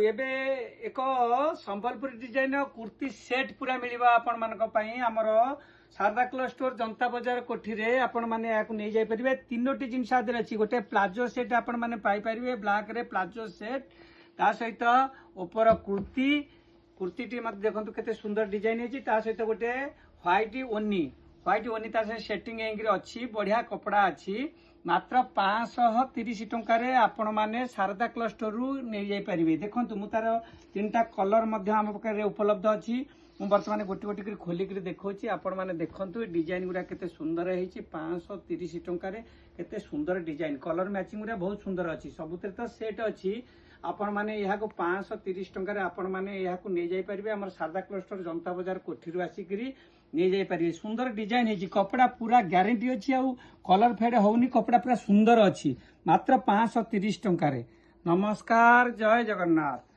एबे एक Sambalpuri design kurti set पूरा मिलवा आपण मानक पई हमर शारदा क्लॉथ स्टोर जनता बाजार कोठी रे आपण माने याकू नै जाय परिबे। तीनोटी जिंस आदर अछि। गोटे प्लाजो सेट आपण माने पाई परिबे ब्लैक रे प्लाजो सेट ता सहित ऊपर कुर्ती कुर्तीटी मत देखंतु केते सुंदर डिजाइन अछि। ता सहित गोटे व्हाइट ओनी ता से सेटिंग एंग्री अछि। बढ़िया कपड़ा अछि। मात्र 530 टंका रे आपण माने शारदा क्लॉथ स्टोर रु नै जाय परिबे। देखंतु मु तार तीनटा कलर मध्ये हम पकरे उपलब्ध अछि। मु वर्तमान गोटी गोटी कर खोली कर देखौछि। आपण माने देखंतु डिजाइन गुडा केते सुंदर हेछि। 530 टंका रे केते सुंदर डिजाइन कलर मैचिंग गुडा बहुत सुंदर अछि। सबुते तो सेट अछि। आपण माने यहाँ को 530 टंका रे आपण माने यहाँ को नै जाय परिबे। हमर शारदा क्लॉथ स्टोर जनता बाजार कोठी रु आसी करी नै जाय परिबे। सुंदर डिजाइन हेछि। कपड़ा पूरा गारंटी अछि। आ कलर फेड होउनी कपड़ा पूरा सुंदर अछि। मात्र 530 टंका रे। नमस्कार, जय जगन्नाथ।